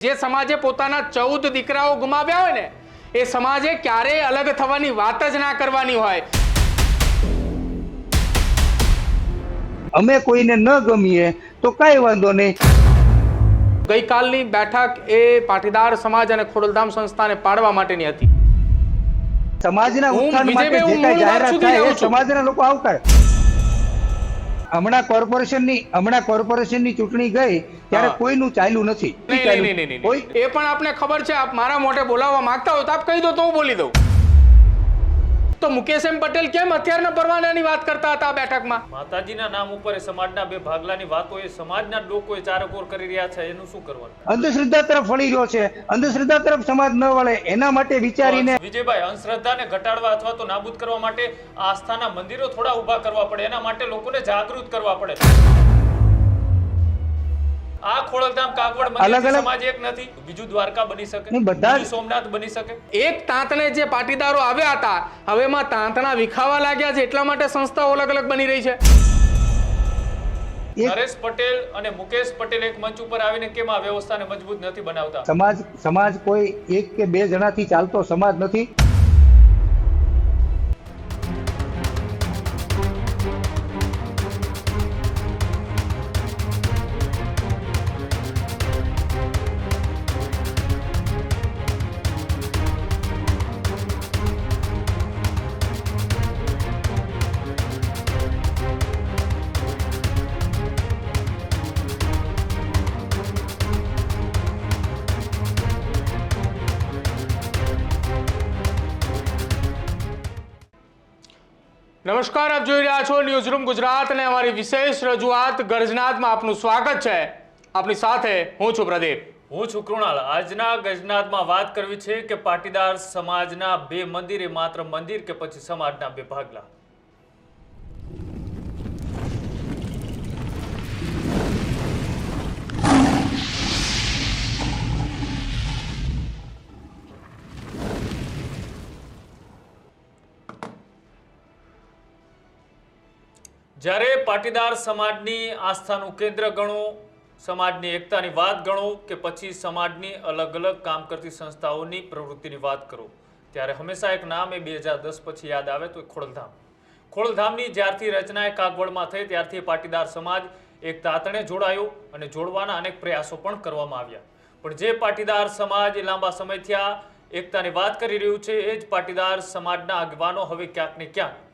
જે સમાજે પોતાના 14 દીકરાઓ ગુમાવ્યા હોય ને એ સમાજે ક્યારેય અલગ થવાની વાત જ ના કરવાની હોય। અમે કોઈને ન ગમીએ તો કઈ વાંધો નહીં। ગઈકાલની બેઠક એ પાટીદાર સમાજ અને ખોડલધામ સંસ્થાને પાડવા માટેની હતી। સમાજના હું ઉત્થાન માટે જે વિજયભાઈ, કાંઈ હું મૂળ વાત જાહેરાત સુધી થાય જાઉં એ છું। સમાજના લોકો આવકારે। હમણાં કોર્પોરેશનની ચૂંટણી ગઈ ત્યારે હા। કોઈનું ચાલ્યું નથી નહીં, કોઈ એ પણ આપને ખબર છે। આપ મારા મોઢે બોલાવવા માંગતા હો તો આપ કહી દો તો હું બોલી દઉં। તો મુકેશ એમ પટેલ કેમ હથિયારના પરવાનાની વાત કરતા હતા આ બેઠકમાં? માતાજીના નામ ઉપર સમાજના બે ભાગલાની વાતો એ સમાજના લોકોએ ચારકોર કરી રહ્યા છે, એનું શું કરવાનું? અંધશ્રદ્ધા તરફ વળી રહ્યો છે। અંધશ્રદ્ધા તરફ સમાજ ન વળે એના માટે વિચારીને વિજયભાઈ, અંધશ્રદ્ધાને ઘટાડવા અથવા તો નાબૂદ કરવા માટે આસ્થાના મંદિરો થોડા ઊભા કરવા પડે, એના માટે લોકોને જાગૃત કરવા પડે। આ ખોડલધામ કાગવડ મંદિર સમાજ એક નથી, બીજું દ્વારકા બની શકે, બીજું સોમનાથ બની શકે। એક તાંતને જે પાટીદારો આવ્યા હતા હવે માં તાંતના વિખાવા લાગ્યા છે એટલા માટે સંસ્થાઓ અલગ અલગ બની રહી છે। નરેશ પટેલ અને મુકેશ પટેલ એક મંચ ઉપર આવીને કેમ આ વ્યવસ્થાને મજબૂત નથી બનાવતા? સમાજ કોઈ એક કે બે જણાથી ચાલતો સમાજ નથી। નમસ્કાર, આપ જોઈ રહ્યા છો ન્યૂઝરૂમ ગુજરાત અને અમારી વિશેષ રજૂઆત ગર્જનાદમાં આપનું સ્વાગત છે। આપની સાથે હું છું પ્રદીપ। હું છું કૃણાલ। આજના ગજનાદમાં વાત કરવી છે કે પાટીદાર સમાજના બે મંદિર એ માત્ર મંદિર કે પછી સમાજના બે ભાગલા? જ્યારે પાટીદાર સમાજની આસ્થાનું કેન્દ્ર ગણો, સમાજની એકતાની વાત ગણો કે પછી સમાજની અલગ અલગ કામ કરતી સંસ્થાઓની પ્રવૃત્તિની વાત કરો, ત્યારે હંમેશા એક નામ એ 2010 પછી યાદ આવે તો ખોડલધામ। ખોડલધામની જ્યારથી રચના એ કાગવડમાં થઈ ત્યારથી પાટીદાર સમાજ એક તાતણે જોડાયો અને જોડવાના અનેક પ્રયાસો પણ કરવામાં આવ્યા, પણ જે પાટીદાર સમાજ લાંબા સમયથી આ એકતાની વાત કરી રહ્યું છે એ જ પાટીદાર સમાજના આગેવાનો હવે ક્યાંક ને ક્યાંક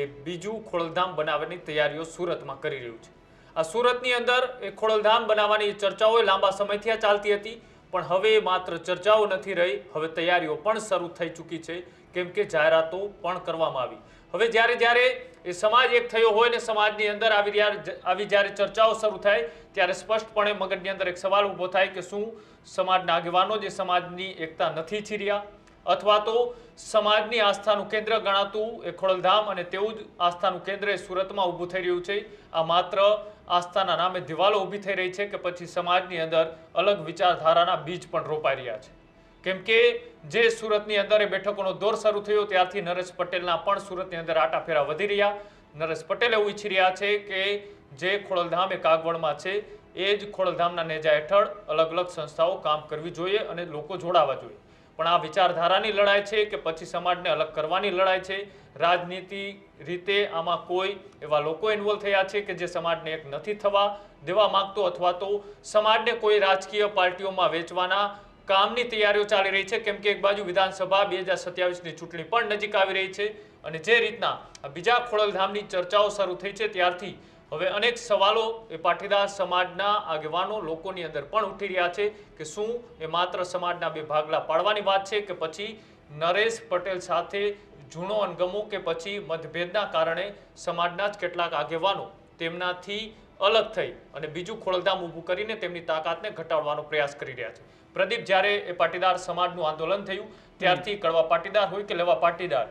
એ બીજું ખોડલધામ બનાવવાની તૈયારીઓ સુરતમાં કરી રહ્યું છે। આ સુરતની અંદર એ ખોડલધામ બનાવવાની ચર્ચાઓ લાંબા સમયથી ચાલતી હતી, પણ હવે માત્ર ચર્ચાઓ નથી રહી, હવે તૈયારીઓ પણ શરૂ થઈ ચૂકી છે, કેમ કે જાહેરાતો પણ કરવામાં આવી। હવે જ્યારે એ સમાજ એક થયો હોય ને સમાજની અંદર આવી જ્યારે ચર્ચાઓ શરૂ થાય ત્યારે સ્પષ્ટપણે મગજની અંદર એક સવાલ ઊભો થાય કે શું સમાજના આગેવાનો જે સમાજની એકતા નથી ઈચ્છી રહ્યા, અથવા તો સમાજની આસ્થાનું કેન્દ્ર ગણાતું એ ખોડલધામ અને તેવું જ આસ્થાનું કેન્દ્ર એ સુરતમાં ઊભું થઈ રહ્યું છે, આ માત્ર આસ્થાના નામે દિવાલો ઊભી થઈ રહી છે કે પછી સમાજની અંદર અલગ વિચારધારાના બીજ પણ રોપાઈ રહ્યા છે? કેમ કે જે સુરતની અંદર એ બેઠકોનો દોર શરૂ થયો ત્યારથી નરેશ પટેલના પણ સુરતની અંદર આટાફેરા વધી રહ્યા। નરેશ પટેલ એવું ઈચ્છી રહ્યા છે કે જે ખોડલધામ એ કાગવડમાં છે એ જ ખોડલધામના નેજા હેઠળ અલગ અલગ સંસ્થાઓ કામ કરવી જોઈએ અને લોકો જોડાવા જોઈએ, પણ આ વિચારધારાની લડાઈ છે કે પછી સમાજને અલગ કરવાની લડાઈ છે? રાજનીતિ રીતે આમાં કોઈ એવા લોકો ઇન્વોલ્વ થયા છે કે જે સમાજને એક નથી થવા દેવા માંગતો, અથવા તો સમાજને કોઈ રાજકીય પાર્ટીઓમાં વેચવાના કામની તૈયારીઓ ચાલી રહી છે? કેમ કે એક બાજુ વિધાનસભા 2027ની ચૂંટણી પણ નજીક આવી રહી છે અને જે રીતના બીજા ખોડલધામની ચર્ચાઓ શરૂ થઈ છે ત્યારથી હવે અનેક સવાલો એ પાટીદાર સમાજના આગેવાનો લોકોની અંદર પણ ઉઠી રહ્યા છે કે શું એ માત્ર સમાજના બે ભાગલા પાડવાની વાત છે કે પછી નરેશ પટેલ સાથે જૂનો અણગમો કે પછી મતભેદના કારણે સમાજના જ કેટલાક આગેવાનો તેમનાથી અલગ થઈ અને બીજું ખોડલધામ ઊભું કરીને તેમની તાકાતને ઘટાડવાનો પ્રયાસ કરી રહ્યા છે? પ્રદીપ, જ્યારે એ પાટીદાર સમાજનું આંદોલન થયું ત્યારથી કડવા પાટીદાર હોય કે લેવા પાટીદાર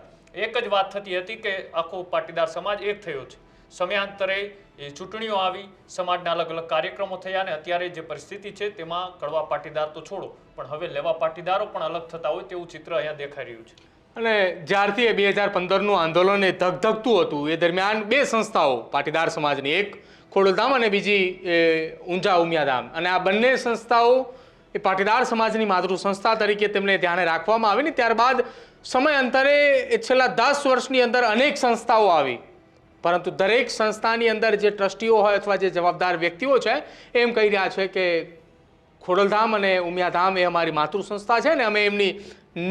એક જ વાત થતી હતી કે આખો પાટીદાર સમાજ એક થયો છે। સમયાંતરે એ ચૂંટણીઓ આવી, સમાજના અલગ અલગ કાર્યક્રમો થયા અને અત્યારે જે પરિસ્થિતિ છે તેમાં કડવા પાટીદાર તો છોડો પણ હવે લેવા પાટીદારો પણ અલગ થતા હોય તેવું ચિત્ર અહીંયા દેખાઈ રહ્યું છે। અને જ્યારથી 2015નું આંદોલન એ ધગધગતું હતું એ દરમિયાન બે સંસ્થાઓ પાટીદાર સમાજની, એક ખોડલધામ અને બીજી ઊંઝા ઉમિયાધામ, અને આ બંને સંસ્થાઓ એ પાટીદાર સમાજની માતૃ સંસ્થા તરીકે તેમને ધ્યાને રાખવામાં આવી ને ત્યારબાદ સમય અંતરે એ છેલ્લા 10 વર્ષની અંદર અનેક સંસ્થાઓ આવી, પરંતુ દરેક સંસ્થાની અંદર જે ટ્રસ્ટીઓ હોય અથવા જે જવાબદાર વ્યક્તિઓ છે એમ કહી રહ્યા છે કે ખોડલધામ અને ઉમિયાધામ એ અમારી માતૃ સંસ્થા છે ને અમે એમની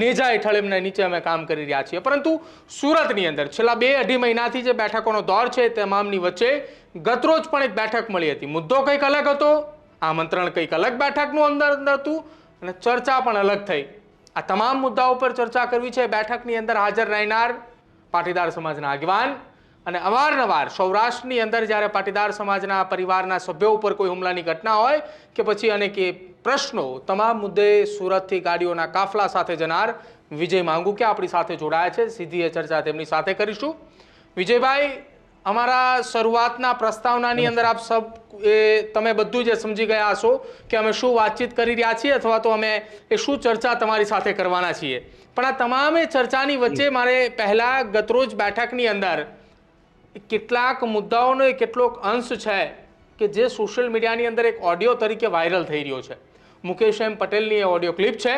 નેજા હેઠળ એમના નીચે અમે કામ કરી રહ્યા છીએ. પરંતુ સુરતની અંદર છેલ્લા 2-2.5 મહિનાથી જે બેઠકોનો દોર છે તમામની વચ્ચે ગતરોજ પણ એક બેઠક મળી હતી. મુદ્દો કંઈક અલગ હતો, આમંત્રણ કંઈક અલગ બેઠકનું અંદર હતું અને ચર્ચા પણ અલગ થઈ. આ તમામ મુદ્દાઓ પર ચર્ચા કરવી છે. બેઠકની અંદર હાજર રહેનાર પાટીદાર સમાજના આગેવાન અને અવારનવાર સૌરાષ્ટ્રની અંદર જ્યારે પાટીદાર સમાજના પરિવારના સભ્યો ઉપર કોઈ હુમલાની ઘટના હોય કે પછી અનેક પ્રશ્નો, તમામ મુદ્દે સુરતથી ગાડીઓના કાફલા સાથે જનાર વિજય માંગુકિયા આપણી સાથે જોડાયા છે. સીધી એ ચર્ચા તેમની સાથે કરીશું. વિજયભાઈ, અમારા શરૂઆતના પ્રસ્તાવનાની અંદર આપ સબ તમે બધું જ સમજી ગયા હશો કે અમે શું વાતચીત કરી રહ્યા છીએ અથવા તો અમે એ શું ચર્ચા તમારી સાથે કરવાના છીએ. પણ આ તમામે ચર્ચાની વચ્ચે મારે પહેલા ગતરોજ બેઠકની અંદર કેટલાક મુદ્દાઓનો કેટલોક અંશ છે કે જે સોશિયલ મીડિયાની અંદર એક ઓડિયો તરીકે વાયરલ થઈ રહ્યો છે. મુકેશ એમ પટેલની એ ઓડિયો ક્લિપ છે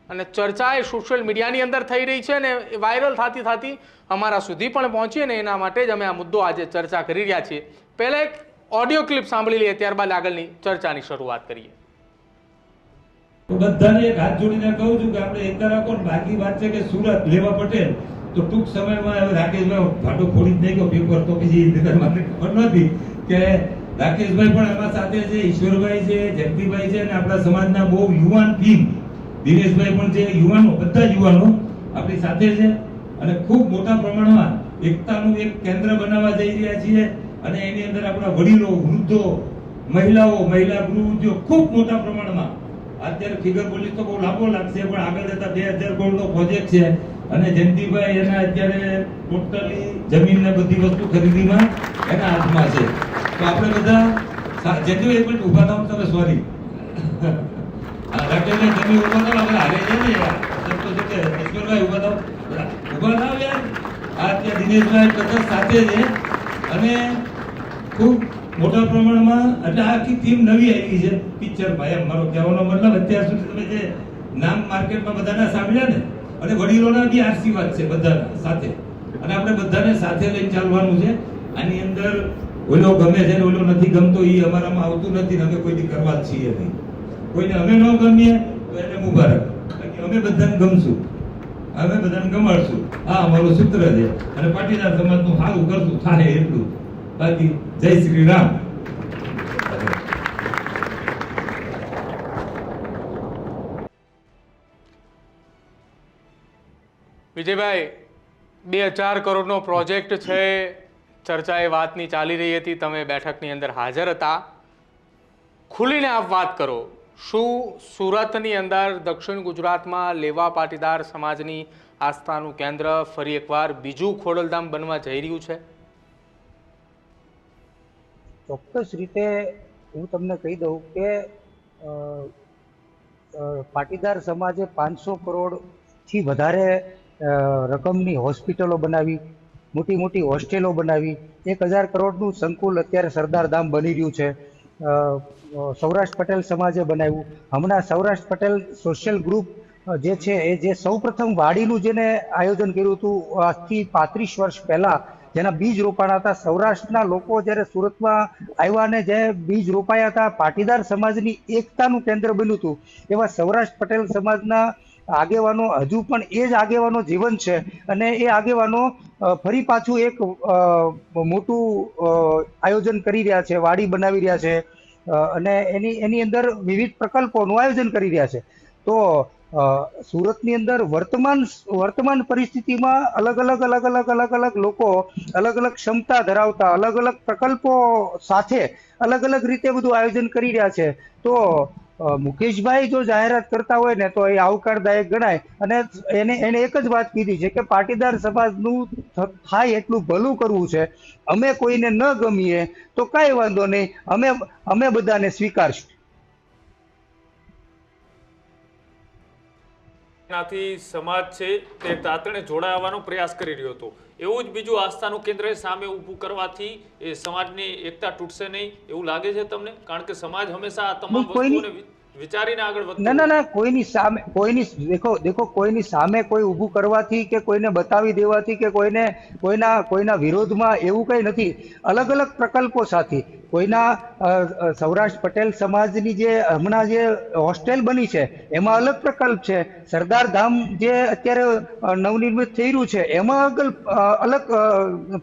અને ચર્ચા એ સોશિયલ મીડિયાની અંદર થઈ રહી છે અને એ વાયરલ થતી અમારા સુધી પણ પહોંચી ને એના માટે જ અમે આ મુદ્દો આજે ચર્ચા કરી રહ્યા છીએ. પહેલા એક ઓડિયો ક્લિપ સાંભળી લઈએ, ત્યારબાદ આગળની ચર્ચાની શરૂઆત કરીએ. બધાને એક હાથ જોડીને કહું છું કે આપણે એકતા રાખો. બાકી વાત છે કે સુરત લેવા પટેલ તો ટૂંક સમયમાં હવે રાકેશભાઈ ભાટો ફોડી જ નહીં ગયો પેપર તો પછી મને ખબર નથી કે રાકેશભાઈ પણ એમાં સાથે છે, ઈશ્વરભાઈ છે, જગદીભાઈ છે અને આપણા સમાજના બહુ યુવાન ટીમ દિનેશભાઈ પણ છે, યુવાનો બધા યુવાનો આપણી સાથે છે અને ખૂબ મોટા પ્રમાણમાં એકતાનું એક કેન્દ્ર બનાવવા જઈ રહ્યા છીએ અને એની અંદર આપણા વડીલો, વૃદ્ધો, મહિલા ગૃહ ઉદ્યોગ ખૂબ મોટા પ્રમાણમાં. અત્યારે ફિગર બોલી તો બહુ લાંબો લાગશે પણ આગળ જતા 2000 કરોડનો પ્રોજેક્ટ છે અને જયંતિભાઈ એના અત્યારે ટોટલી જમીન ને બધી વસ્તુ ખરીદીમાં એના હાથમાં છે. તો આપણે બધા જયંતિભાઈ એક મિનિટ ઊભા થાવ તમે, સોરી રાકેશભાઈ તમે ઊભા થાવ, આપણે હારે છે ને યાર સંતોષ છે. ઈશ્વરભાઈ ઊભા થાવ યાર. આ અત્યારે દિનેશભાઈ બધા સાથે છે અને ખૂબ મોટા પ્રમાણમાં એટલે આખી ટીમ નવી આવી છે પિક્ચરમાં. એમ મારો કહેવાનો મતલબ અત્યાર સુધી તમે જે નામ માર્કેટમાં બધાના સાંભળ્યા ને અને વડીલોના બી આશીર્વાદ છે બધાના સાથે અને આપણે બધાને સાથે લઈને ચાલવાનું છે. આની અંદર ઓલો ગમે છે ને ઓલો નથી ગમતો એ અમારામાં આવતું નથી ને અમે કોઈની કરવા જ છીએ નહીં. કોઈને અમે ન ગમીએ તો એને મુબારક, બાકી અમે બધાને ગમશું, અમે બધાને ગમાડશું. આ અમારું સૂત્ર છે અને પાટીદાર સમાજનું સારું કરશું થાય એટલું. બાકી જય શ્રી રામ. વિજયભાઈ, 2000 કરોડનો પ્રોજેક્ટ છે, ચર્ચા એ વાતની ચાલી રહી હતી, તમે બેઠકની અંદર હાજર હતા. ખુલીને આપ વાત કરો, શું સુરતની અંદર દક્ષિણ ગુજરાતમાં લેવા પાટીદાર સમાજની આસ્થાનું કેન્દ્ર ફરી એકવાર બીજું ખોડલધામ બનવા જઈ રહ્યું છે? ચોક્કસ રીતે હું તમને કહી દઉં કે પાટીદાર સમાજે 500 કરોડથી વધારે રકમની હોસ્પિટલો બનાવી, મોટી મોટી હોસ્ટેલો બનાવી, 1000 કરોડનું સંકુલ અત્યારે સરદાર ધામ બની રહ્યું છે. સૌરાષ્ટ્ર પટેલ સમાજે બનાવ્યું. હમણાં સૌરાષ્ટ્ર પટેલ સોશિયલ ગ્રુપ જે છે એ જે સૌપ્રથમ વાડીનું જેને આયોજન કર્યું હતું આજથી 35 વર્ષ પહેલા, જેના બીજ રોપાણા હતા. સૌરાષ્ટ્રના લોકો જ્યારે સુરતમાં આવ્યા ને જે બીજ રોપાયા હતા, પાટીદાર સમાજની એકતાનું કેન્દ્ર બન્યું હતું. એવા સૌરાષ્ટ્ર પટેલ સમાજના આગેવાનો હજુ પણ એ જ આગેવાનો જીવન છે અને એ આગેવાનો ફરી પાછું એક મોટું આયોજન કરી રહ્યા છે, વાડી બનાવી રહ્યા છે અને એની અંદર વિવિધ પ્રકલ્પોનું આયોજન કરી રહ્યા છે. તો સુરતની અંદર વર્તમાન પરિસ્થિતિમાં અલગ અલગ લોકો અલગ અલગ ક્ષમતા ધરાવતા અલગ અલગ પ્રકલ્પો સાથે અલગ અલગ રીતે બધું આયોજન કરી રહ્યા છે. તો મુકેશભાઈ જો જાહેરાત કરતા હોય ને તો એ આવકારદાયક ગણાય અને એને એક જ વાત કીધી છે કે પાટીદાર સમાજનું થાય એટલું ભલું કરવું છે. અમે કોઈને ન ગમીએ તો કાંઈ વાંધો નહીં, અમે બધાને સ્વીકારશું. નાથી સમાજ છે તે તાતણે જોડાવાનો પ્રયાસ કરી રહ્યો હતો. એવું જ બીજું આસ્થાનું કેન્દ્ર સામે ઊભું કરવાથી એ સમાજની એકતા તૂટશે નહીં એવું લાગે છે તમને? કારણ કે સમાજ હંમેશા આ તમામ વસ્તુઓને વિચારીને આગળ વધવું. ના ના ના, કોઈની સામે કોઈની સામે કોઈ ઊભું કરવાથી કે કોઈને બતાવી દેવાથી કે કોઈના વિરોધમાં એવું કંઈ નથી. અલગ અલગ પ્રકલ્પો સાથે કોઈના સૌરાષ્ટ્ર પટેલ સમાજની જે હમણાં જે હોસ્ટેલ બની છે એમાં અલગ પ્રકલ્પ છે. સરદાર ધામ જે અત્યારે નવનિર્મિત થઈ રહ્યું છે એમાં અલગ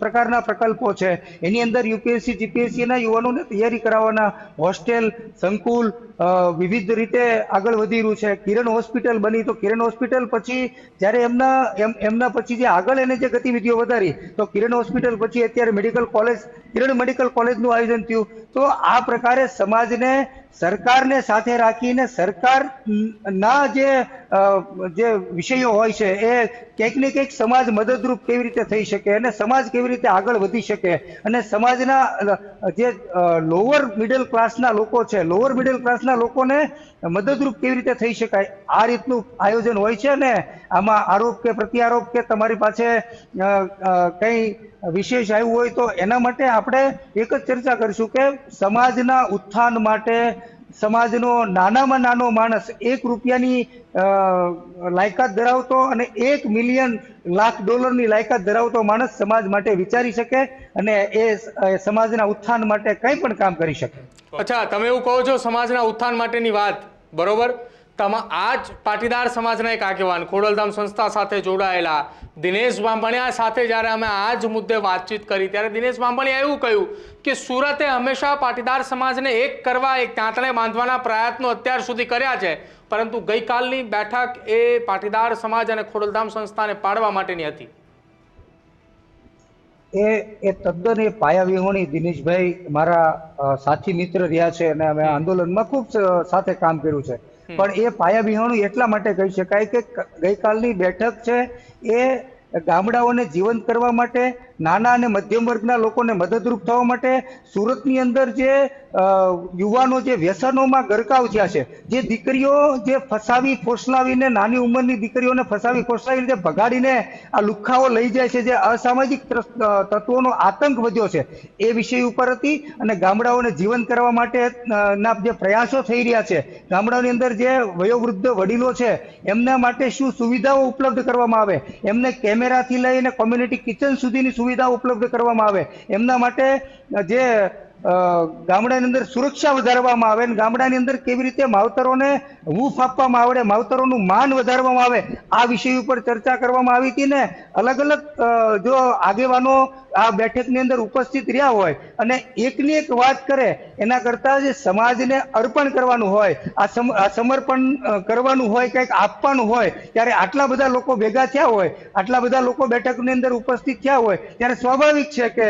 પ્રકારના પ્રકલ્પો છે. એની અંદર યુપીએસસી જીપીએસસી ના યુવાનોને તૈયારી કરાવવાના હોસ્ટેલ સંકુલ વિવિધ રીતે આગળ વધી રહ્યું છે. કિરણ હોસ્પિટલ બની તો કિરણ હોસ્પિટલ પછી જ્યારે એમના પછી જે આગળ એને જે ગતિવિધિઓ વધારી તો કિરણ હોસ્પિટલ પછી અત્યારે મેડિકલ કોલેજ કિરણ મેડિકલ કોલેજનું આયોજન થયું. તો આ પ્રકારે સમાજને સરકારને સાથે રાખીને સરકારના જે વિષયો હોય છે એ ક્યાંક ને ક્યાંક સમાજ મદદરૂપ કેવી રીતે થઈ શકે અને સમાજ કેવી રીતે આગળ વધી શકે અને સમાજના જે લોઅર મિડલ ક્લાસના લોકો છે લોઅર મિડલ ક્લાસના લોકોને મદદરૂપ કેવી રીતે થઈ શકાય આ રીતનું આયોજન હોય છે. ને આમાં આરોપ કે પ્રત્યારોપ કે તમારી પાસે કંઈ વિશેષ આવ્યું હોય તો એના માટે આપણે એક જ ચર્ચા કરીશું કે સમાજના ઉત્થાન માટે સમાજનો નાનામાં નાનો માણસ ₹1 લાયકાત ધરાવતો અને $1 મિલિયન લાખ ડોલરની લાયકાત ધરાવતો માણસ સમાજ માટે વિચારી શકે અને એ સમાજના ઉત્થાન માટે કંઈ પણ કામ કરી શકે. અચ્છા, તમે એવું કહો છો સમાજના ઉત્થાન માટેની વાત, બરોબર. આ જ પાટીદાર સમાજના એક આગેવાન ખોડલધામ સંસ્થા સાથે જોડાયેલા દિનેશ બાંભણિયા સાથે જ્યારે અમે આ જ મુદ્દે વાતચીત કરી ત્યારે દિનેશ બાંભણિયાએ એવું કહ્યું કે સુરતે હંમેશા પાટીદાર સમાજને એક કરવા, એક તાંતણે બાંધવાના પ્રયત્નો અત્યાર સુધી કર્યા છે, પરંતુ ગઈકાલની બેઠક એ પાટીદાર સમાજ અને ખોડલધામ સંસ્થાને પાડવા માટેની હતી. એ તદ્દન એ પાયા વિહોણી. દિનેશભાઈ મારા સાથી મિત્ર રહ્યા છે અને અમે આંદોલનમાં ખૂબ સાથે કામ કર્યું છે, પણ એ પાયા વિહોણું એટલા માટે કહી શકાય કે ગઈકાલની બેઠક છે એ ગામડાઓને જીવંત કરવા માટે, નાના અને મધ્યમ વર્ગના લોકોને મદદરૂપ થવા માટે, સુરતની અંદર જે યુવાનો જે વ્યસનોમાં ગરકાવ થયા છે, જે દીકરીઓ જે ફસાવી ફોસલાવીને નાની ઉંમરની દીકરીઓને ફસાવી ફોસલાવીને ભગાડીને આ લુખ્ખાઓ લઈ જાય છે, જે અસામાજિક તત્વોનો આતંક વધ્યો છે એ વિષય ઉપર હતી. અને ગામડાઓને જીવંત કરવા માટે ના જે પ્રયાસો થઈ રહ્યા છે, ગામડાઓની અંદર જે વયોવૃદ્ધ વડીલો છે એમના માટે શું સુવિધાઓ ઉપલબ્ધ કરવામાં આવે, એમને કેમેરાથી લઈને કોમ્યુનિટી કિચન સુધીની સુવિધાઓ ઉપલબ્ધ કરવામાં આવે, એમના માટે જે ગામડાની અંદર સુરક્ષા વધારવામાં આવે અને ગામડાની અંદર કેવી રીતે માવતરોને હૂંફ આપવામાં આવડે, માવતરોનું માન વધારવામાં આવે, આ વિષય ઉપર ચર્ચા કરવામાં આવી હતી. ને અલગ અલગ જો આગેવાનો આ બેઠકની અંદર ઉપસ્થિત રહ્યા હોય અને એકની એક વાત કરે એના કરતા જે સમાજને અર્પણ કરવાનું હોય, આ સમર્પણ કરવાનું હોય, કંઈક આપવાનું હોય, ત્યારે આટલા બધા લોકો ભેગા થયા હોય, આટલા બધા લોકો બેઠકની અંદર ઉપસ્થિત થયા હોય ત્યારે સ્વાભાવિક છે કે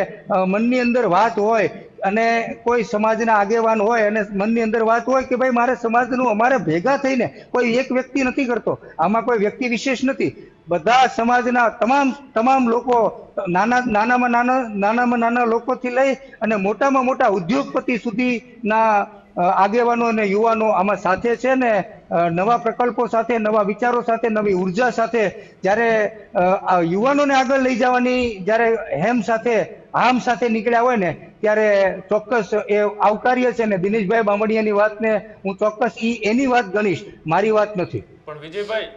મનની અંદર વાત હોય અને કોઈ સમાજના આગેવાન હોય અને મનની અંદર વાત હોય કે ભાઈ મારે સમાજનું અમારે ભેગા થઈને, કોઈ એક વ્યક્તિ નથી કરતો, આમાં કોઈ વ્યક્તિ વિશેષ નથી, બધા સમાજના તમામ લોકો નાનામાં નાના લોકોથી લઈ અને મોટામાં મોટા ઉદ્યોગપતિ સુધીના આગેવાનો અને યુવાનો આમાં સાથે છે. ને નવા પ્રકલ્પો સાથે, નવા વિચારો સાથે, નવી ઉર્જા સાથે જ્યારે યુવાનોને આગળ લઈ જવાની જ્યારે આમ સાથે નીકળ્યા હોય ને ત્યારે ચોક્કસ એ આવકાર્ય છે. ને દિનેશભાઈ બાંભણિયાની વાતને હું ચોક્કસ એની વાત ગણીશ, મારી વાત નથી. પણ વિજયભાઈ,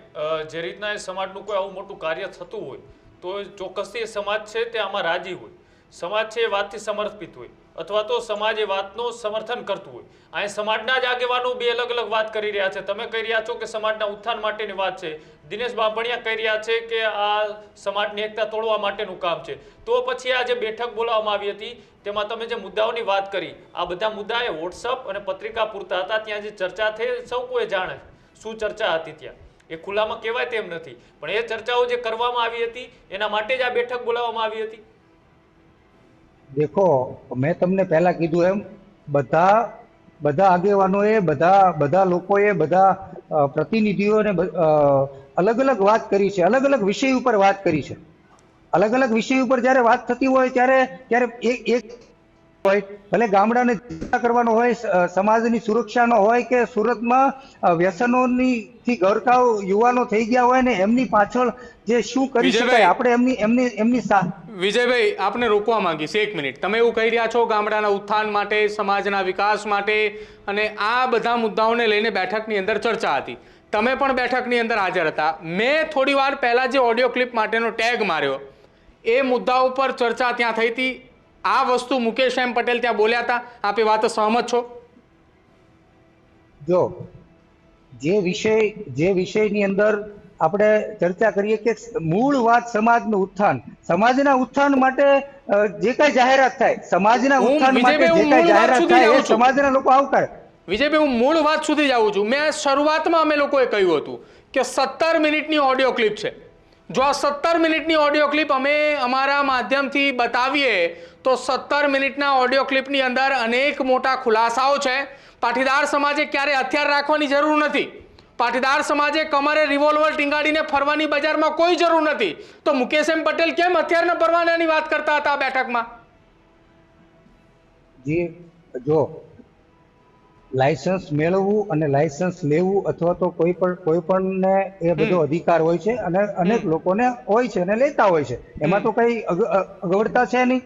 જે રીતના એ સમાજનું કોઈ આવું મોટું કાર્ય થતું હોય તો ચોક્કસથી એ સમાજ છે તે આમાં રાજી હોય, સમાજ છે એ વાતથી સમર્પિત હોય અથવા તો સમાજ એ વાતનું સમર્થન કરતું હોય. અહીં સમાજના જ આગેવાનો બે અલગ અલગ વાત કરી રહ્યા છે. તમે કહી રહ્યા છો કે સમાજના ઉત્થાન માટેની વાત છે, દિનેશ બાંભણિયા કહી રહ્યા છે કે આ સમાજની એકતા તોડવા માટેનું કામ છે. તો પછી આ જે બેઠક બોલાવવામાં આવી હતી તેમાં તમે જે મુદ્દાઓની વાત કરી, આ બધા મુદ્દા એ વોટ્સઅપ અને પત્રિકા પૂરતા હતા. ત્યાં જે ચર્ચા થઈ સૌ કોઈ જાણે શું ચર્ચા હતી, ત્યાં એ ખુલ્લામાં કહેવાય તેમ નથી, પણ એ ચર્ચાઓ જે કરવામાં આવી હતી એના માટે જ આ બેઠક બોલાવવામાં આવી હતી. દેખો, મેં તમને પહેલા કીધું એમ બધા આગેવાનોએ, બધા લોકોએ, બધા પ્રતિનિધિઓને અલગ અલગ વાત કરી છે, અલગ અલગ વિષય ઉપર વાત કરી છે. અલગ અલગ વિષય ઉપર જ્યારે વાત થતી હોય ત્યારે એક હોય, ભલે ગામડાને ચિંતા કરવાનો હોય, સમાજની સુરક્ષાનો હોય કે સુરતમાં વ્યસનોની થી ગરકાવ યુવાનો થઈ ગયા હોય ને એમની પાછળ જે શું કરી શકાય આપણે એમની વિજયભાઈ આપને રોકવા માંગીશ 1 મિનિટ. તમે એવું કહી રહ્યા છો ગામડાના ઉત્થાન માટે, સમાજના વિકાસ માટે, અને આ બધા મુદ્દાઓને લઈને બેઠકની અંદર ચર્ચા હતી. તમે પણ બેઠકની અંદર હાજર હતા. મેં થોડી વાર પહેલા જે ઓડિયો ક્લિપ માટેનો ટેગ માર્યો એ મુદ્દા ઉપર ચર્ચા ત્યાં થઈ હતી. આ વસ્તુ મુકેશ એમ પટેલ ત્યાં બોલ્યા હતા. આપ એ વાત સહમત છો? જો જે વિષયની અંદર આપણે ચર્ચા કરીએ કે મૂળ વાત સમાજનું ઉત્થાન, સમાજના ઉત્થાન માટે જે કઈ જાહેરાત થાય, સમાજના ઉત્થાન માટે જે કઈ જાહેરાત થાય એ સમાજના લોકો આવકારે. વિજયભાઈ, હું મૂળ વાત સુધી જ આવું છું. મેં શરૂઆતમાં અમે લોકોએ કહ્યું હતું કે 17 મિનિટની ઓડિયો ક્લિપ છે. જો આ 17 મિનિટની ઓડિયો ક્લિપ અમે અમારા માધ્યમથી બતાવીએ તો 17 મિનિટના ઓડિયો ક્લિપની અંદર અનેક મોટા ખુલાસાઓ છે. પાટીદાર સમાજે ક્યારે હથિયાર રાખવાની જરૂર નથી. પાટીદાર સમાજે કમરે રિવોલ્વર ટીંગાડીને ફરવાની બજારમાં કોઈ જરૂર નથી. તો મુકેશ એમ પટેલ કેમ હથિયારના પરવાનાની વાત કરતા હતા આ બેઠકમાં? જો લાયસન્સ મેળવવું અને લાયસન્સ લેવું અથવા તો કોઈ પણ ને એ બધો અધિકાર હોય છે અને અનેક લોકોને હોય છે અને લેતા હોય છે. એમાં તો કઈ અગવડતા છે નહીં.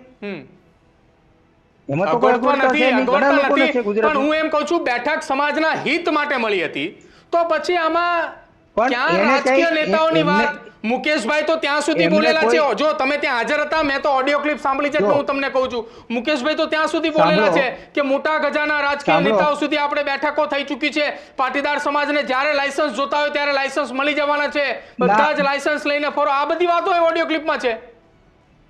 એમાં તો કોઈ અગવડતા છે નહીં. ઘણા લોકોને છે ગુજરાતમાં. પણ હું એમ કહું છું બેઠક સમાજના હિત માટે મળી હતી તો પછી આમાં ક્યાં રાજકીય નેતાઓની વાત? મુકેશભાઈ તો ત્યાં સુધી બોલેલા છે. જો તમે ત્યાં હાજર હતા, મેં તો ઓડિયો ક્લિપ સાંભળી છે એટલે હું તમને કહું છું. મુકેશભાઈ તો ત્યાં સુધી બોલેલા છે કે મોટા ગજાના રાજકીય નેતાઓ સુધી આપણે બેઠકો થઈ ચૂકી છે. પાટીદાર સમાજને જ્યારે લાયસન્સ જોતા હોય ત્યારે લાયસન્સ મળી જવાના છે. બધા જ લાયસન્સ લઈને ફરો. આ બધી વાતો એ ઓડિયો ક્લિપમાં છે.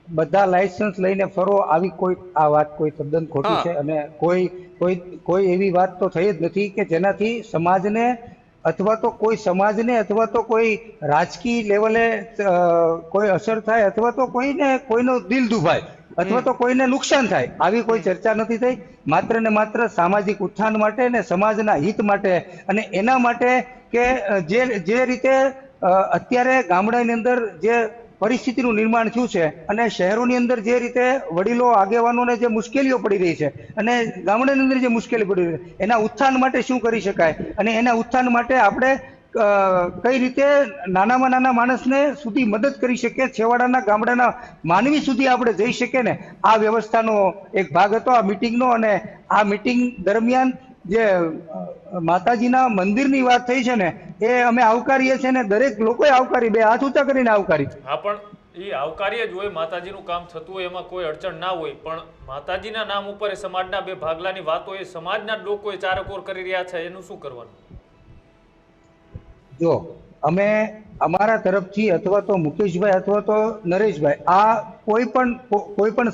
બધા લાયસન્સ લઈને ફરો આવી આ વાત કોઈ તદ્દન ખોટી છે. અને કોઈ એવી વાત તો થઈ જ નથી કે જેનાથી સમાજને અથવા તો કોઈ સમાજને અથવા તો કોઈ રાજકીય લેવલે કોઈ અસર થાય અથવા તો કોઈનો દિલ દુભાય અથવા તો કોઈને નુકસાન થાય. આવી કોઈ ચર્ચા નથી થઈ. માત્ર ને માત્ર સામાજિક ઉત્થાન માટે ને સમાજના હિત માટે અને એના માટે કે જે રીતે અત્યારે ગામડાની અંદર જે પરિસ્થિતિનું નિર્માણ થયું છે અને શહેરોની અંદર જે રીતે વડીલો આગેવાનોને જે મુશ્કેલીઓ પડી રહી છે અને ગામડાની અંદર જે મુશ્કેલી પડી રહી છે એના ઉત્થાન માટે શું કરી શકાય અને એના ઉત્થાન માટે આપણે કઈ રીતે નાનામાં નાના માણસને સુધી મદદ કરી શકીએ, છેવાડાના ગામડાના માનવી સુધી આપણે જઈ શકીએ ને આ વ્યવસ્થાનો એક ભાગ હતો આ મિટિંગનો. અને આ મિટિંગ દરમિયાન જે માતાજીના મંદિરની વાત થઈ છે ને એ અમે આવકારીએ છીએ ને દરેક લોકોએ આવકારી, બે હાથ ઊંચા કરીને આવકારી. હા, પણ એ આવકારીએ જ હોય. માતાજીનું કામ થતું હોય એમાં કોઈ અડચણ ના હોય, પણ માતાજીના નામ ઉપર સમાજના બે ભાગલાની વાતો એ સમાજના જ લોકો ચારકોર કરી રહ્યા છે, એનું શું કરવાનું? જો અમે અમારા તરફથી અથવા તો મુકેશભાઈ અથવા તો નરેશભાઈ આ કોઈ પણ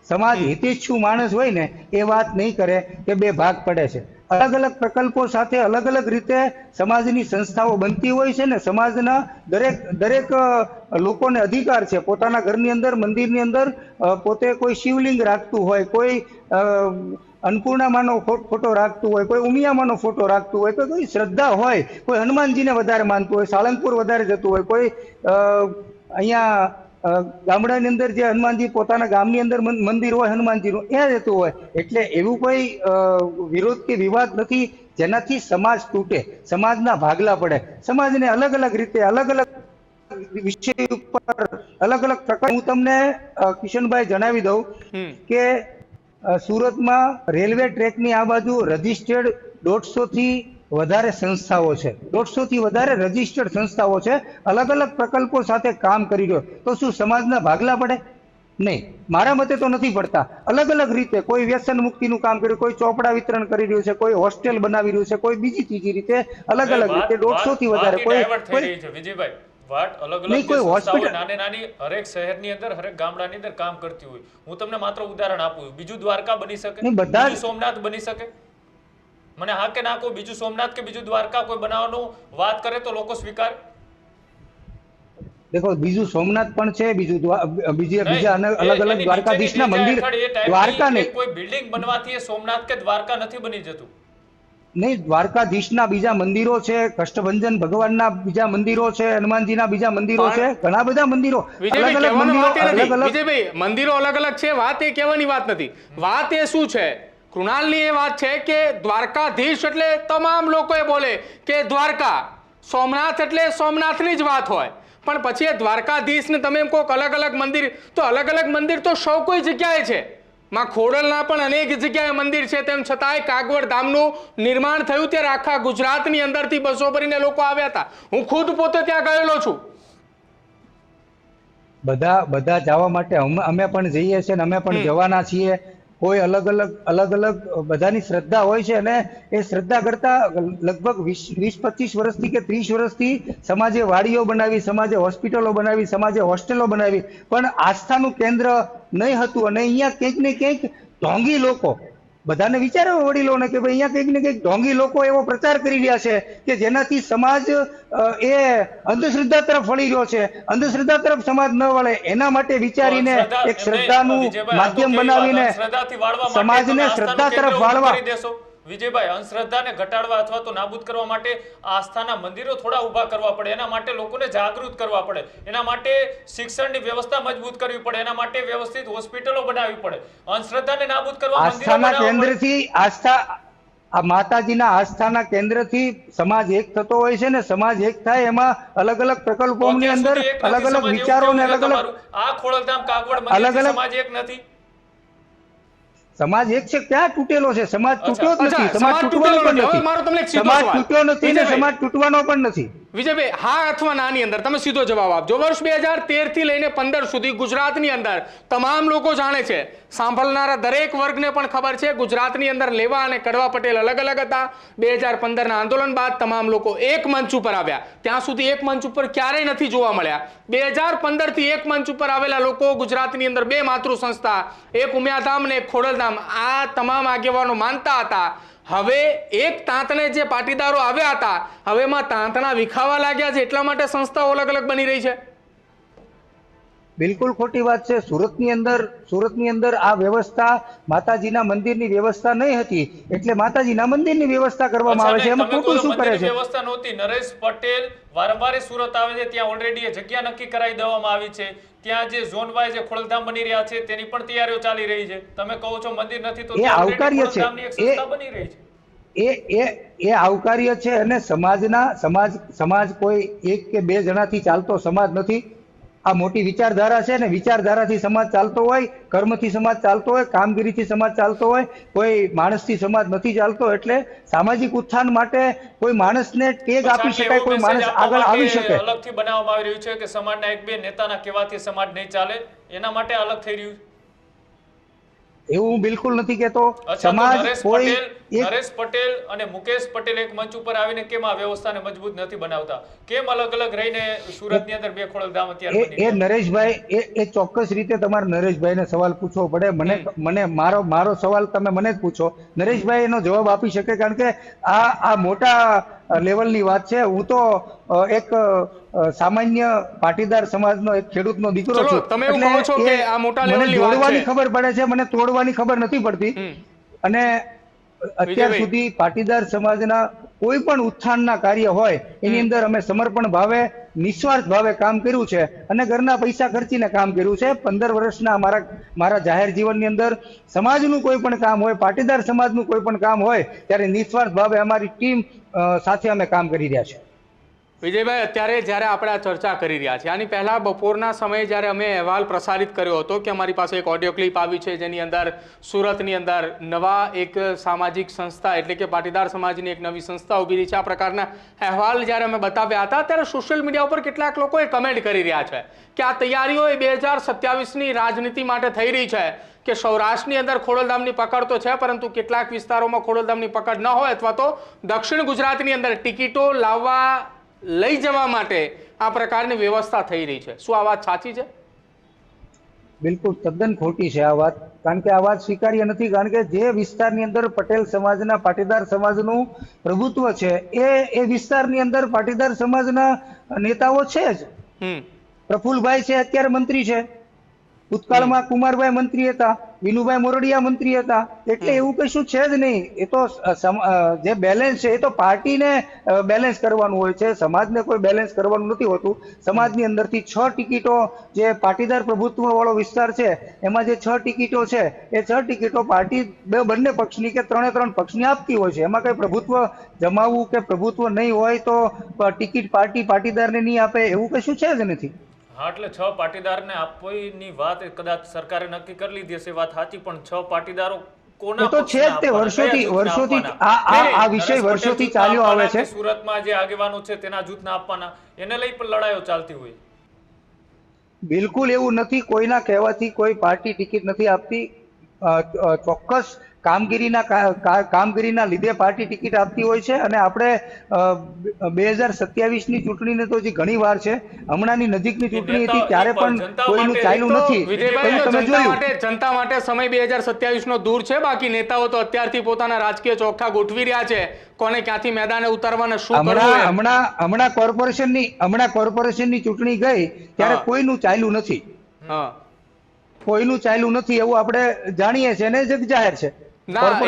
સમાજ હિતેચ્છુ માણસ હોય ને એ વાત નહીં કરે કે બે ભાગ પડે છે. અલગ અલગ પ્રકલ્પો સાથે અલગ અલગ રીતે સમાજની સંસ્થાઓ બનતી હોય છે ને સમાજના દરેક લોકોને અધિકાર છે પોતાના ઘરની અંદર, મંદિરની અંદર પોતે કોઈ શિવલિંગ રાખતું હોય, કોઈ અન્નપૂર્ણામાનો ફોટો રાખતું હોય, કોઈ ઉમિયામાનો ફોટો રાખતું હોય, કોઈ શ્રદ્ધા હોય, કોઈ હનુમાનજીને વધારે માનતું હોય, સાળંગપુર વધારે જતું હોય, કોઈ અહીંયા ગામડાની અંદર જે હનુમાનજી પોતાના ગામની અંદર મંદિર હોય હનુમાનજીનું એ જતું હોય. એટલે એવું કોઈ વિરોધ કે વિવાદ નથી જેનાથી સમાજ તૂટે, સમાજના ભાગલા પડે. સમાજને અલગ અલગ રીતે અલગ અલગ વિષય ઉપર અલગ અલગ પ્રકાર. હું તમને કિશનભાઈ જણાવી દઉં કે સુરતમાં રેલવે ટ્રેકની આ બાજુ રજીસ્ટર્ડ 150 થી વધારે સંસ્થાઓ છે. 150 થી વધારે રજીસ્ટર્ડ સંસ્થાઓ છે, અલગ અલગ પ્રકલ્પો સાથે કામ કરી રહ્યો. તો શું સમાજના ભાગલા પડે? નહીં, મારા મતે તો નથી પડતા. અલગ અલગ રીતે કોઈ વ્યસન મુક્તિનું કામ કર્યું, કોઈ ચોપડા વિતરણ કરી રહ્યું છે, કોઈ હોસ્ટેલ બનાવી રહ્યું છે, કોઈ બીજી ત્રીજી રીતે અલગ અલગ રીતે 150 થી વધારે વિજયભાઈ વાત અલગ અલગ સંસ્થાઓ નાની હરેક શહેરની અંદર હરેક ગામડાની અંદર કામ કરતી હોય. હું તમને માત્ર ઉદાહરણ આપું છું. બીજું દ્વારકા બની શકે, બીજું સોમનાથ બની શકે? મને હા કે ના કહો. બીજું સોમનાથ કે બીજું દ્વારકા કોઈ બનાવવાનું વાત કરે તો લોકો સ્વીકારે? દેખો, બીજું સોમનાથ પણ છે, બીજા અલગ અલગ દ્વારકાધીશના મંદિર. દ્વારકા નહીં, કોઈ બિલ્ડિંગ બનવાથી સોમનાથ કે દ્વારકા નથી બની જતું. નહીં, દ્વારકાધીશના બીજા મંદિરો છે, કષ્ટભંજન ભગવાનના બીજા મંદિરો છે, હનુમાનજીના બીજા મંદિરો છે, ઘણા બધા મંદિરો, વિજયભાઈ, અલગ અલગ કહેવાનો મંદિરો, વાત એ નથી. અલગ અલગ. વિજયભાઈ, મંદિરો અલગ અલગ છે, વાત એ કહેવાની વાત નથી. વાત એ શું છે, કૃણાલની એ વાત છે કે દ્વારકાધીશ એટલે તમામ લોકોએ બોલે કે દ્વારકા, સોમનાથ એટલે સોમનાથની જ વાત હોય, પણ પછી એ દ્વારકાધીશને તમે એમ કહો અલગ અલગ મંદિર, તો અલગ અલગ મંદિર તો સૌ કોઈ જગ્યાએ છે. માં ખોડલના પણ અનેક જગ્યાએ મંદિર છે, તેમ છતાંય કાગવડ ધામનું નિર્માણ થયું ત્યારે આખા ગુજરાતની અંદરથી બસો ભરીને લોકો આવ્યા હતા. હું ખુદ પોતે ત્યાં ગયેલો છું. બધા જવા માટે અમે પણ જઈએ છીએ, અમે પણ જવાના છીએ. કોઈ અલગ અલગ બધાની શ્રદ્ધા હોય છે, અને એ શ્રદ્ધા કરતા લગભગ 20-25 વર્ષથી કે 30 વર્ષથી સમાજે વાડીઓ બનાવી, સમાજે હોસ્પિટલો બનાવી, સમાજે હોસ્ટેલો બનાવી, પણ આસ્થાનું કેન્દ્ર નહીં હતું. અને અહીંયા કંઈક ને કંઈક ઢોંગી લોકો, બધાને વિચારો વડીલોને કે ભાઈ અહીંયા કંઈક ને કંઈક ઢોંગી લોકો એવો પ્રચાર કરી રહ્યા છે કે જેનાથી સમાજ એ અંધશ્રદ્ધા તરફ વળી રહ્યો છે. અંધશ્રદ્ધા તરફ સમાજ ન વળે એના માટે વિચારીને એક શ્રદ્ધાનું માધ્યમ બનાવીને સમાજને શ્રદ્ધા તરફ વાળવા. વિજયભાઈ, અંધશ્રદ્ધાને ઘટાડવા અથવા તો નાબૂદ કરવા માટે આસ્થાના મંદિરો થોડા ઊભા કરવા પડે, એના માટે લોકોને જાગૃત કરવા પડે, એના માટે શિક્ષણની વ્યવસ્થા મજબૂત કરવી પડે, એના માટે વ્યવસ્થિત હોસ્પિટલો બનાવવી પડે. અંધશ્રદ્ધાને નાબૂદ કરવા આસ્થાના કેન્દ્રથી આ માતાજીના આસ્થાના કેન્દ્રથી સમાજ એક થતો હોય છે ને. સમાજ એક થાય એમાં અલગ અલગ પ્રકલ્પોની અંદર અલગ અલગ વિચારો ને અલગ અલગ આ ખોડલધામ કાગવડ મંદિર સમાજ એક નથી. સમાજ એક છે, ક્યાં તૂટેલો છે? સમાજ તૂટ્યો જ નથી, સમાજ તૂટવાનો પણ નથી, સમાજ તૂટ્યો નથી ને સમાજ તૂટવાનો પણ નથી. વિજયભાઈ, હા અથવા નાની અંદર તમે સીધો જવાબ આપજો. વર્ષ 2013 થી લઈને 15 સુધી ગુજરાતની અંદર તમામ લોકો જાણે છે, સાંભળનારા દરેક વર્ગને પણ ખબર છે, ગુજરાતની અંદર લેવા અને કડવા પટેલ અલગ અલગ હતા. 2015ના આંદોલન બાદ તમામ લોકો એક મંચ ઉપર આવ્યા. ત્યાં સુધી એક મંચ ઉપર ક્યારેય નથી જોવા મળ્યા. 2015 થી એક મંચ ઉપર આવેલા લોકો ગુજરાતની અંદર બે માતૃ સંસ્થા, એક ઉમિયાધામ ને એક ખોડલધામ, આ તમામ આગેવાનો માનતા હતા. હવે એક તાંતને જે પાટીદારો આવ્યા હતા, હવે એમાં તાંતના વિખાવા લાગ્યા છે, એટલા માટે સંસ્થાઓ અલગ અલગ બની રહી છે. બિલકુલ ખોટી વાત છે. સુરતની અંદર આ વ્યવસ્થા માતાજીના મંદિરની વ્યવસ્થા નહીં હતી, એટલે માતાજીના મંદિરની વ્યવસ્થા કરવામાં આવે છે. એમાં ખોટું શું કરે છે? વ્યવસ્થા નહોતી. નરેશ પટેલ વારંવાર સુરત આવે છે, ત્યાં ઓલરેડી એ જગ્યા નક્કી કરાવી દેવામાં આવી છે. ત્યાં જે ઝોન વાઇઝ જે ખોડલધામ બની રહ્યા છે તેની પણ તૈયારીઓ ચાલી રહી છે. તમે કહો છો મંદિર નથી, તો એ આવકાર્ય છે, બની રહી છે. એ આવકાર્ય છે. અને સમાજ કોઈ એક કે બે જણાથી ચાલતો સમાજ નથી. આ મોટી વિચારધારા છે, ને વિચારધારાથી સમાજ ચાલતો હોય, કર્મથી સમાજ ચાલતો હોય, કામગીરીથી સમાજ ચાલતો હોય, કોઈ માણસથી સમાજ નથી ચાલતો. એટલે સામાજિક ઉત્થાન માટે કોઈ માણસને ટેગ આપી શકાય, કોઈ માણસ આગળ આવી શકે. અલગથી બનાવવામાં આવી રહ્યું છે કે સમાજના એક બે નેતાના કહેવાથી સમાજ નહીં ચાલે, એના માટે અલગ થઈ રહ્યું. એવું બિલકુલ નથી કહેતો. સમાજ કોઈ નરેશ પટેલ અને મુકેશ પટેલ એક મંચ ઉપર આવીને કેમ આ વ્યવસ્થાને મજબૂત નથી બનાવતા? કેમ અલગ અલગ રહીને સુરતની અંદર બે ખોડલધામ અત્યારે એ નરેશભાઈ, એ ચોક્કસ રીતે તમારે નરેશભાઈને સવાલ પૂછવો પડે. મને મારો સવાલ તમે મને જ પૂછો, નરેશભાઈ એનો જવાબ આપી શકે, કારણ કે આ મોટા લેવલની વાત છે. હું તો એક સામાન્ય પાટીદાર સમાજનો એક ખેડૂતનો દીકરો છું. તમે એવું કહો છો કે આ મોટા લેવલની વાત છે. જોડવાની ખબર પડે છે, મને તોડવાની ખબર નથી પડતી. અને અત્યાર સુધી પાટીદાર સમાજના કોઈ પણ ઉત્થાનના કાર્ય હોય એની અંદર અમે સમર્પણ ભાવે, નિસ્વાર્થ ભાવે કામ કર્યું છે, અને ઘરના પૈસા ખર્ચીને કામ કર્યું છે. 15 વર્ષના મારા જાહેર જીવનની અંદર સમાજનું કોઈ પણ કામ હોય, પાટીદાર સમાજનું કોઈ પણ કામ હોય, ત્યારે નિસ્વાર્થ ભાવે અમારી ટીમ સાથે અમે કામ કરી રહ્યા છીએ. વિજયભાઈ, અત્યારે જ્યારે આપણે આ ચર્ચા કરી રહ્યા છીએ, આની પહેલા બપોરના સમયે જ્યારે અમે અહેવાલ પ્રસારિત કર્યો હતો કે અમારી પાસે એક ઓડિયો ક્લિપ આવી છે, જેની અંદર સુરતની અંદર નવા એક સામાજિક સંસ્થા એટલે કે પાટીદાર સમાજની એક નવી સંસ્થા ઊભી રહી છે, આ પ્રકારના અહેવાલ જ્યારે અમે બતાવ્યા હતા, ત્યારે સોશિયલ મીડિયા ઉપર કેટલાક લોકોએ કમેન્ટ કરી રહ્યા છે કે આ તૈયારીઓ એ 2027ની રાજનીતિ માટે થઈ રહી છે, કે સૌરાષ્ટ્રની અંદર ખોડલધામની પકડ તો છે, પરંતુ કેટલાક વિસ્તારોમાં ખોડલધામની પકડ ન હોય, અથવા તો દક્ષિણ ગુજરાતની અંદર ટિકિટો લાવવા લઈ જવા માટે આ પ્રકારની વ્યવસ્થા થઈ રહી છે. શું આ વાત સાચી છે? બિલકુલ તદ્દન ખોટી છે આ વાત, કારણ કે આ વાત સ્વીકાર્ય નથી. કારણ કે જે વિસ્તારની અંદર પટેલ સમાજના, પાટીદાર સમાજનું પ્રભુત્વ છે, એ વિસ્તારની અંદર પાટીદાર સમાજના નેતાઓ છે જ. પ્રફુલભાઈ છે, અત્યારે મંત્રી છે, ભૂતકાળમાં કુમારભાઈ મંત્રી હતા. વિનુભાઈ મોરડિયા મંત્રી હતા, એટલે એવું કશું છે જ નહીં. એ તો જે બેલેન્સ છે એ તો પાર્ટીને બેલેન્સ કરવાનું હોય છે, સમાજને કોઈ બેલેન્સ કરવાનું નથી હોતું. સમાજની અંદરથી 6 ટિકિટો, જે પાટીદાર પ્રભુત્વ વાળો વિસ્તાર છે એમાં જે 6 ટિકિટો છે એ 6 ટિકિટો પાર્ટી બંને પક્ષની કે 3 પક્ષની આપતી હોય છે. એમાં કઈ પ્રભુત્વ જમાવવું કે પ્રભુત્વ નહીં હોય તો ટિકિટ પાટીદારને નહીં આપે એવું કશું છે જ નથી. હા, એટલે 6 પાટીદારને આપવાની વાત કદાચ સરકારે નક્કી કરી લીધી હશે, વાત સાચી, પણ 6 પાટીદારો કોના તો છે જ તે વર્ષોથી આ વિષય વર્ષોથી ચાલ્યો આવે છે. સુરતમાં જે આગેવાનો છે તેના જૂથના આપવાના, એને લઈ પણ લડાઈઓ ચાલતી હોય. બિલકુલ એવું નથી. કોઈના કહેવાથી કોઈ પાર્ટી ટિકિટ નથી આપતી. ચોક્કસ કામગીરીના લીધે પાર્ટી ટિકિટ આપતી હોય છે. અને આપણે 2027ની ચૂંટણીને તો હજી ઘણી વાર છે. હમણાંની નજીકની ચૂંટણી હતી ત્યારે પણ કોઈનું ચાલ્યું નથી. વિજયભાઈ, જનતા માટે સમય 2027નો દૂર છે. બાકી નેતાઓ તો અત્યારથી પોતાના રાજકીય ચોખા ગોઠવી રહ્યા છે, કોને ક્યાંથી મેદાને ઉતારવાના, શું કરવું. હમણાં કોર્પોરેશનની ચૂંટણી ગઈ ત્યારે કોઈનું ચાલ્યું નથી. કોઈનું ચાલ્યું નથી એવું આપણે જાણીએ છીએ અને જગ જાહેર છે. આપ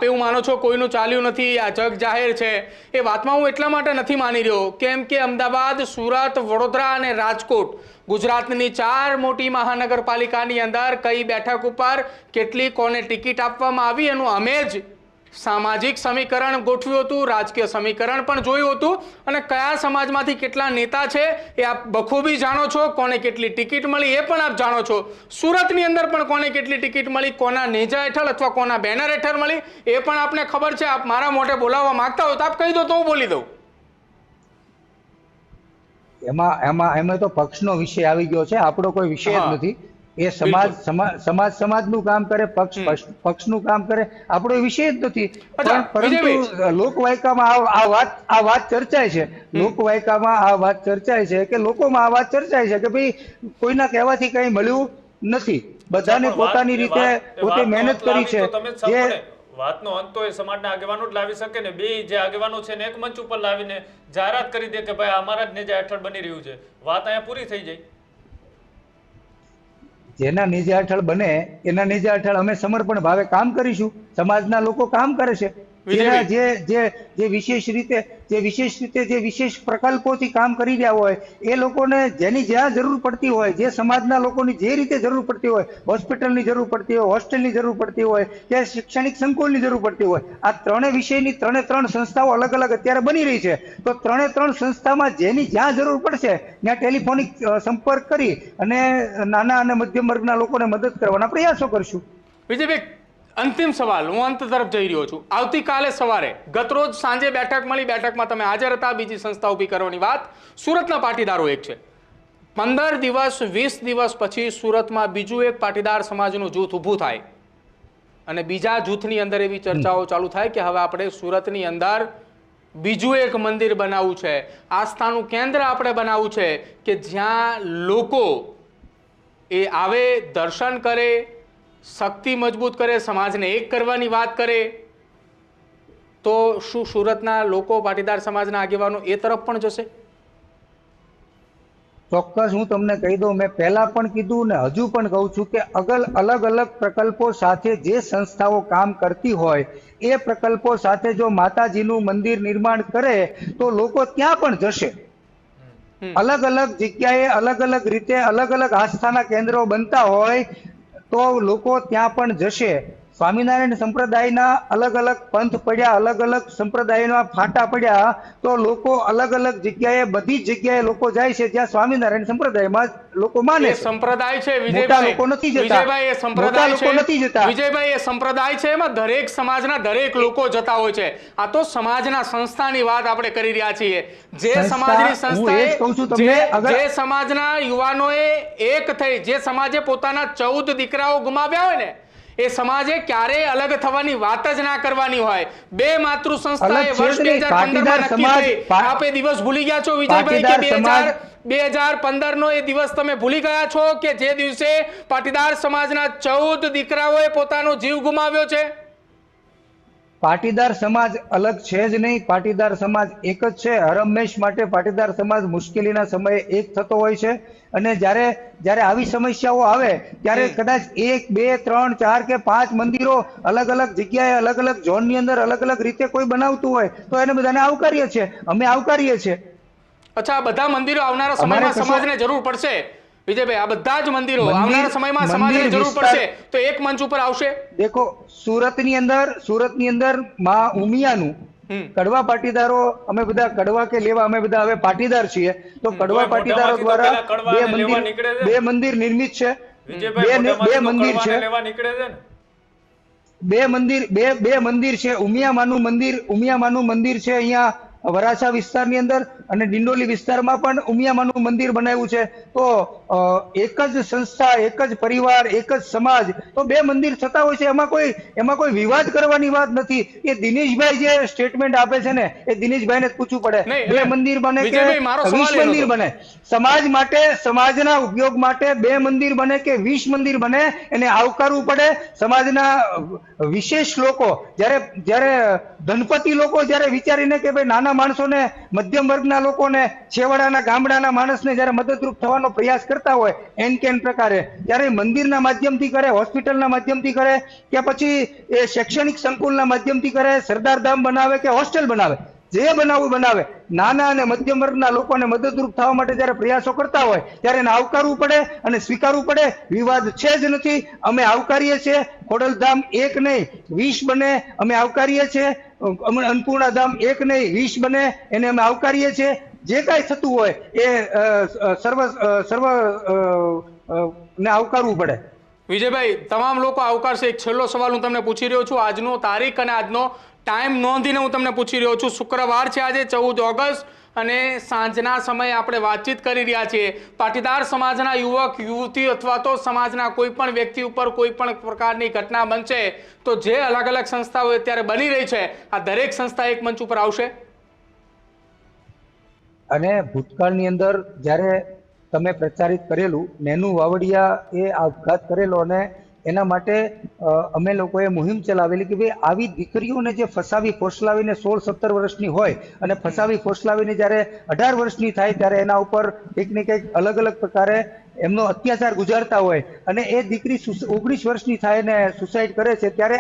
એવું માનો છો કોઈનું ચાલ્યું નથી, આ જગ જાહેર છે? એ વાતમાં હું એટલા માટે નથી માની રહ્યો કેમ કે અમદાવાદ, સુરત, વડોદરા અને રાજકોટ ગુજરાતની 4 મોટી મહાનગરપાલિકાની અંદર કઈ બેઠક ઉપર કેટલી કોને ટિકિટ આપવામાં આવી એનું અમે જ સામાજિક સમીકરણ ગોઠવ્યું હતું, રાજકીય સમીકરણ પણ જોયું હતું, અને કયા સમાજમાંથી કેટલા નેતા છે એ આપ બખૂબી જાણો છો. કોને કેટલી ટિકિટ મળી એ પણ આપ જાણો છો. સુરતની અંદર પણ કોને કેટલી ટિકિટ મળી, કોના નેજા હેઠળ અથવા કોના બેનર હેઠળ મળી એ પણ આપને ખબર છે. આપ મારા મોઢે બોલાવવા માંગતા હોય તો આપ કહી દો તો હું બોલી દઉં. એમાં તો પક્ષનો વિષય આવી ગયો છે, આપણો કોઈ વિષય જ નથી. એ સમાજનું કામ કરે, પક્ષનું કામ કરે, આપણો વિષય જ નથી. પરંતુ લોકવાયકામાં આ વાત ચર્ચાય છે. લોકવાયકામાં આ વાત ચર્ચાય છે કે લોકોમાં આ વાત ચર્ચાય છે કે ભાઈ કોઈના કહેવાથી કઈ મળ્યું નથી. બધાને પોતાની રીતે પોતે મહેનત કરી છે. વાતનો અંત તો એ સમાજના આગેવાનો જ લાવી શકે ને. બે જે આગેવાનો છે ને એક મંચ ઉપર લાવીને જાહેરાત કરી દે કે ભાઈ અમારા જ નેજા હેઠળ બની રહ્યું છે, વાત અહીંયા પૂરી થઈ જાય. જેના નેજા હેઠળ બને એના નેજા હેઠળ અમે સમર્પણ ભાવે કામ કરીશું. સમાજના લોકો કામ કરે છે. જે વિશેષ પ્રકલ્પોથી કામ કરી રહ્યા હોય એ લોકોને જેની જ્યાં જરૂર પડતી હોય, જે સમાજના લોકોની જે રીતે જરૂર પડતી હોય, હોસ્પિટલની જરૂર પડતી હોય, હોસ્ટેલની જરૂર પડતી હોય કે શૈક્ષણિક સંકુલની જરૂર પડતી હોય, આ 3 વિષયની 3 સંસ્થાઓ અલગ અલગ અત્યારે બની રહી છે. તો 3 સંસ્થામાં જેની જ્યાં જરૂર પડશે ત્યાં ટેલિફોનિક સંપર્ક કરી અને નાના અને મધ્યમ વર્ગના લોકોને મદદ કરવાના પ્રયાસો કરશું. વિજયભાઈ, અંતિમ સવાલ, હું અંત તરફ જઈ રહ્યો છું. આવતીકાલે સવારે, ગતરોજ સાંજે બેઠક મળી, બેઠકમાં તમે હાજર હતા. બીજી સંસ્થા ઊભી કરવાની વાત સુરતના પાટીદારો એક છે. 15 દિવસ 20 દિવસ પછી સુરતમાં બીજું એક પાટીદાર સમાજનું જૂથ ઊભું થાય અને બીજા જૂથની અંદર એવી ચર્ચાઓ ચાલુ થાય કે હવે આપણે સુરતની અંદર બીજું એક મંદિર બનાવવું છે, આસ્થાનું કેન્દ્ર આપણે બનાવવું છે કે જ્યાં લોકો એ આવે, દર્શન કરે, શક્તિ મજબૂત કરે, સમાજને એક કરવાની વાત કરે. તો શું સુરતના લોકો, પાટીદાર સમાજના આગેવાનો એ તરફ પણ જશે? ચોક્કસ હું તમને કહી દઉં, મેં પહેલા પણ કીધું ને હજુ પણ કહું છું કે અલગ અલગ પ્રકલ્પો સાથે જે સંસ્થાઓ કામ કરતી હોય એ પ્રકલ્પો સાથે જો માતાજીનું મંદિર નિર્માણ કરે તો લોકો ત્યાં પણ જશે. અલગ અલગ જગ્યાએ અલગ અલગ રીતે અલગ અલગ આસ્થાના કેન્દ્રો બનતા હોય તો લોકો ત્યાં પણ જશે. સ્વામિનારાયણ સંપ્રદાયના અલગ અલગ પંથ પડ્યા, અલગ અલગ સંપ્રદાયના ફાટા પડ્યા તો લોકો અલગ અલગ જગ્યાએ, બધી જગ્યાએ લોકો જાય છે જ્યાં સ્વામિનારાયણ સંપ્રદાયમાં લોકો માને છે. સંપ્રદાય છે વિજયભાઈ, લોકો નથી જતા. વિજયભાઈ, એ સંપ્રદાય છે. નથી જતા. વિજયભાઈ, એ સંપ્રદાય છે, એમાં દરેક સમાજના દરેક લોકો જતા હોય છે. આ તો સમાજના સંસ્થાની વાત આપણે કરી રહ્યા છીએ. જે સમાજની સંસ્થાએ, જે સમાજના યુવાનોએ એક થઈ, જે સમાજે પોતાના 14 દીકરાઓ ગુમાવ્યા હોય ને, એ સમાજે ક્યારેય અલગ થવાની વાત જ ના કરવાની હોય. બે માતૃ સંસ્થાએ વર્ષ 2015માં નક્કી થઈ. આપ એ દિવસ ભૂલી ગયા છો વિજયભાઈ કે 2015 નો એ દિવસ તમે ભૂલી ગયા છો કે જે દિવસે પાટીદાર સમાજના 14 દીકરાઓએ પોતાનો જીવ ગુમાવ્યો છે? પાટીદાર સમાજ અલગ છે જ નહીં, પાટીદાર સમાજ એક જ છે. હરહંમેશ માટે પાટીદાર સમાજ મુશ્કેલીના સમયે એક થતો હોય છે. અને જ્યારે આવી સમસ્યાઓ આવે ત્યારે કદાચ 1, 2, 3, 4 કે 5 મંદિરો અલગ અલગ જગ્યાએ અલગ અલગ ઝોનની અંદર અલગ અલગ રીતે કોઈ બનાવતું હોય તો એને બધાને આવકારીએ છીએ, અમે આવકારીએ છીએ. અચ્છા, આ બધા મંદિરો આવનારા સમયમાં સમાજને જરૂર પડશે વિજયભાઈ, આ બધા જ મંદિરો આવનારા સમયમાં સમાજને જરૂર પડશે તો એક મંચ ઉપર આવશે. દેખો, સુરતની અંદર માં ઉમિયાનું કડવા પાટીદારો, અમે બધા કડવા કે લેવા અમે બધા હવે પાટીદાર છીએ, તો કડવા પાટીદારો દ્વારા બે મંદિર નિર્મિત છે. બે મંદિર છે. ઉમિયામાનું મંદિર છે અહીંયા વરાછા વિસ્તારની અંદર, અને ડિંડોલી વિસ્તારમાં પણ ઉમિયામાનું મંદિર બનાવ્યું છે. તો એક જ સંસ્થા, એક જ પરિવાર, એક જ સમાજ, તો બે મંદિર થતા હોય છે. એમાં કોઈ વિવાદ કરવાની વાત નથી. એ દિનેશભાઈ જે સ્ટેટમેન્ટ આપે છે ને, એ દિનેશભાઈને જ પૂછવું પડે. બે મંદિર બને કે 20 મંદિર બને, સમાજ માટે, સમાજના ઉપયોગ માટે 2 મંદિર બને કે 20 મંદિર બને, એને આવકારવું પડે. સમાજના વિશેષ લોકો, જ્યારે ધનપતિ લોકો જ્યારે વિચારીને કે ભાઈ નાના માણસોને, મધ્યમ વર્ગના લોકોને, છેવાડાના ગામડાના માણસને જ્યારે મદદરૂપ થવાનો પ્રયાસ કરતા હોય એન કેન પ્રકારે, ત્યારે મંદિરના માધ્યમથી કરે, હોસ્પિટલના માધ્યમથી કરે, કે પછી એ શૈક્ષણિક સંકુલના માધ્યમથી કરે, સરદાર ધામ બનાવે કે હોસ્ટેલ બનાવે, જે બનાવવું બનાવે, નાના અને મધ્યમ વર્ગના લોકોને મદદરૂપ થવા માટે જ્યારે પ્રયાસો કરતા હોય ત્યારે એને આવકારવું પડે અને સ્વીકારવું પડે. વિવાદ છે જ નથી, અમે આવકારીએ છીએ. ખોડલધામ 1 નહીં 20 બને, અમે આવકારીએ છીએ. અન્નપૂર્ણા ધામ 1 નહીં 20 બને, એને અમે આવકારીએ છીએ. જે કાંઈ થતું હોય એ સર્વ ને આવકારવું પડે. વિજયભાઈ, તમામ લોકો આવકારશે. એક છેલ્લો સવાલ હું તમને પૂછી રહ્યો છું, આજનો તારીખ અને આજનો ટાઈમ નોંધીને હું તમને પૂછી રહ્યો છું. શુક્રવાર છે આજે 14 ઓગસ્ટ, અને સાંજના સમયે આપણે વાતચીત કરી રહ્યા છીએ. પાટીદાર સમાજના યુવક યુવતી અથવા તો સમાજના કોઈ પણ વ્યક્તિ ઉપર કોઈ પણ પ્રકારની ઘટના બનશે તો જે અલગ અલગ સંસ્થાઓ અત્યારે બની રહી છે, આ દરેક સંસ્થા એક મંચ ઉપર આવશે. અને ભૂતકાળની અંદર જ્યારે તમે પ્રચારિત કરેલું નેનુ વાવડિયા એ આપઘાત કરેલો, અને એના માટે અમે લોકોએ મુહિમ ચલાવેલી કે ભાઈ આવી દીકરીઓને જે ફસાવી ફોસલાવીને 16-17 વર્ષની હોય અને ફસાવી ફોસલાવીને જ્યારે 18 વર્ષની થાય ત્યારે એના ઉપર કંઈક ને કંઈક અલગ અલગ પ્રકારે એમનો અત્યાચાર ગુજારતા હોય, અને એ દીકરી 19 વર્ષની થાય ને સુસાઇડ કરે છે, ત્યારે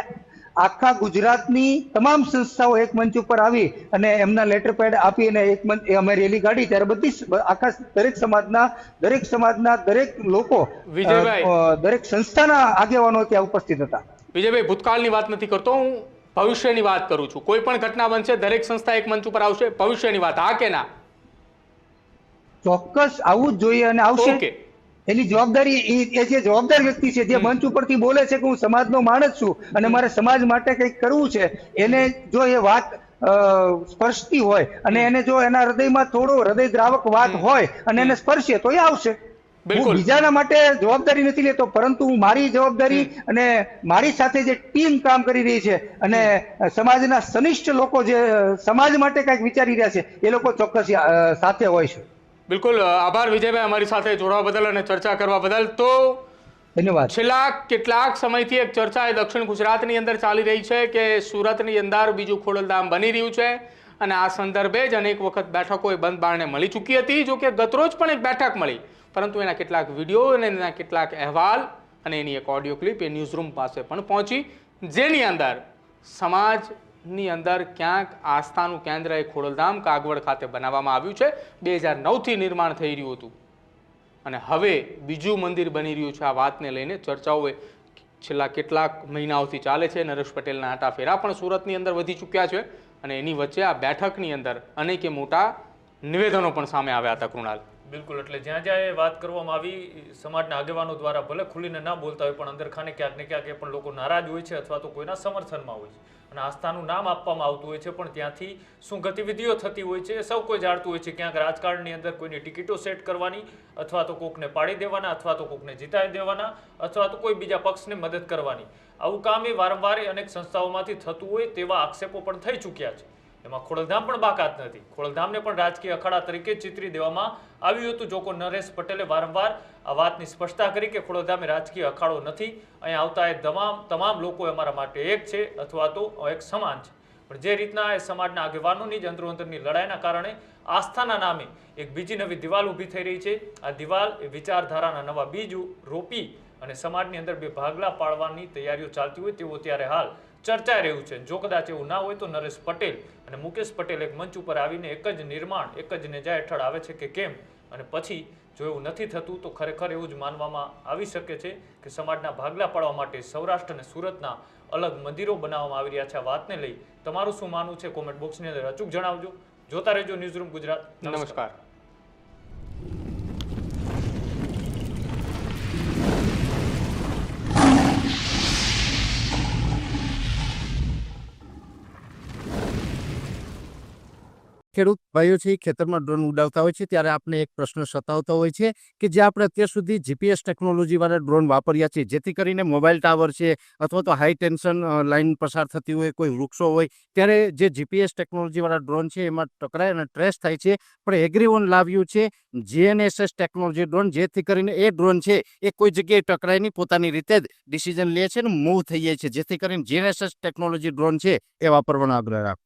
આખા ગુજરાતની તમામ સંસ્થાઓ એક મંચ ઉપર આવી અને એમના લેટર પેડ આપી અને એક મંચ અમે રેલી કાઢી. ત્યારે બધી આખા દરેક સમાજના દરેક લોકો, દરેક સંસ્થાના આગેવાનો ત્યાં ઉપસ્થિત હતા. વિજયભાઈ, ભૂતકાળની વાત નથી કરતો હું, ભવિષ્યની વાત કરું છું. કોઈ પણ ઘટના બનશે દરેક સંસ્થા એક મંચ ઉપર આવશે. ભવિષ્યની વાત, હા કે ના? ચોક્કસ આવવું જ જોઈએ અને આવશે. એની જવાબદારી, એ જે જવાબદાર વ્યક્તિ છે, જે મંચ ઉપરથી બોલે છે કે હું સમાજનો માણસ છું અને મારે સમાજ માટે કંઈક કરવું છે, એને જો એ વાત સ્પર્શતી હોય અને એને જો એના હૃદયમાં થોડો હૃદયદ્રાવક વાત હોય અને એને સ્પર્શે તો એ આવશે. હું બીજાના માટે જવાબદારી નથી લેતો, પરંતુ હું મારી જવાબદારી અને મારી સાથે જે ટીમ કામ કરી રહી છે અને સમાજના સનિષ્ઠ લોકો જે સમાજ માટે કંઈક વિચારી રહ્યા છે, એ લોકો ચોક્કસ સાથે હોય છે. બિલકુલ, આભાર વિજયભાઈ અમારી સાથે જોડાવા બદલ અને ચર્ચા કરવા બદલ. તો ધન્યવાદ. છેલ્લા કેટલાક સમયથી એક ચર્ચા એ દક્ષિણ ગુજરાતની અંદર ચાલી રહી છે કે સુરતની અંદર બીજું ખોડલધામ બની રહ્યું છે, અને આ સંદર્ભે જ અનેક વખત બેઠકો એ બંધ બારણે મળી ચૂકી હતી. જો કે ગતરોજ પણ એક બેઠક મળી, પરંતુ એના કેટલાક વિડીયો અને એના કેટલાક અહેવાલ અને એની એક ઓડિયો ક્લિપ એ ન્યૂઝરૂમ પાસે પણ પહોંચી, જેની અંદર સમાજની અંદર ક્યાંક આસ્થાનું કેન્દ્ર એ ખોડલધામ કાગવડ ખાતે બનાવવામાં આવ્યું છે. 2009થી નિર્માણ થઈ રહ્યું હતું અને હવે બીજું મંદિર બની રહ્યું છે. આ વાતને લઈને ચર્ચાઓ છેલ્લા કેટલાક મહિનાઓથી ચાલે છે. નરેશ પટેલના આંટાફેરા પણ સુરતની અંદર વધી ચૂક્યા છે, અને એની વચ્ચે આ બેઠકની અંદર અનેકે મોટા નિવેદનો પણ સામે આવ્યા હતા. કૃણાલ, બિલકુલ, એટલે જ્યાં જ્યાં એ વાત કરવામાં આવી સમાજના આગેવાનો દ્વારા, ભલે ખુલીને ના બોલતા હોય પણ અંદરખાને ક્યાંક ને ક્યાંક એ પણ લોકો નારાજ હોય છે અથવા તો કોઈના સમર્થનમાં હોય છે અને આસ્થાનું નામ આપવામાં આવતું હોય છે, પણ ત્યાંથી શું ગતિવિધિઓ થતી હોય છે એ સૌ કોઈ જાણતું હોય છે. ક્યાંક રાજકારણની અંદર કોઈની ટિકિટો સેટ કરવાની, અથવા તો કોકને પાડી દેવાના, અથવા તો કોકને જીતાડી દેવાના, અથવા તો કોઈ બીજા પક્ષને મદદ કરવાની, આવું કામ એ વારંવાર અનેક સંસ્થાઓમાંથી થતું હોય તેવા આક્ષેપો પણ થઈ ચૂક્યા છે. એમાં ખોડલધામ પણ બાકાત નથી. ખોડલધામને પણ રાજકીય અખાડા તરીકે ચિતરી દેવામાં આવ્યું હતું. જોકો નરેશ પટેલે વારંવાર આ વાતની સ્પષ્ટતા કરી કે ખોડલધામ એ રાજકીય અખાડો નથી. અહીંયા આવતા એ તમામ લોકો અમારા માટે એક છે અથવા તો એક સમાન છે. પણ જે રીતના એ સમાજના આગેવાનોની જ અંદરોઅંદરની લડાઈના કારણે આસ્થાના નામે એક બીજી નવી દિવાલ ઊભી થઈ રહી છે. આ દિવાલ એ વિચારધારાના નવા બીજ રોપી અને સમાજની અંદર બે ભાગલા પાડવાની તૈયારીઓ ચાલતી હોય તેવું ત્યારે હાલ ચર્ચાઈ રહ્યું છે. જો કદાચ એવું ના હોય તો નરેશ પટેલ અને મુકેશ પટેલ એક મંચ ઉપર આવીને એક જ નિર્માણ એક જ નેજા હેઠળ આવે છે કે કેમ, અને પછી જો એવું નથી થતું તો ખરેખર એવું જ માનવામાં આવી શકે છે કે સમાજના ભાગલા પાડવા માટે સૌરાષ્ટ્ર અને સુરતના અલગ મંદિરો બનાવવામાં આવી રહ્યા છે. આ વાતને લઈ તમારું શું માનવું છે કોમેન્ટ બોક્સની અંદર અચૂક જણાવજો. જોતા રહેજો ન્યૂઝરૂમ ગુજરાત. નમસ્કાર. ખેડૂત ભાઈઓ છે એ ખેતરમાં ડ્રોન ઉડાવતા હોય છે ત્યારે આપણે એક પ્રશ્ન સતાવતો હોય છે કે જે આપણે અત્યાર સુધી જીપીએસ ટેકનોલોજીવાળા ડ્રોન વાપર્યા છે, જેથી કરીને મોબાઈલ ટાવર છે અથવા તો હાઈ ટેન્શન લાઇન પસાર થતી હોય, કોઈ વૃક્ષો હોય, ત્યારે જે જીપીએસ ટેકનોલોજીવાળા ડ્રોન છે એમાં ટકરાય અને ટ્રેસ થાય છે. પણ એગ્રીવન લાવ્યું છે જીએનએસએસ ટેકનોલોજી ડ્રોન, જેથી કરીને એ ડ્રોન છે એ કોઈ જગ્યાએ ટકરાય નહીં, પોતાની રીતે જ ડિસિઝન લે છે અને મૂવ થઈ જાય છે, જેથી કરીને જીએનએસએસ ટેકનોલોજી ડ્રોન છે એ વાપરવાનો આગ્રહ રાખો.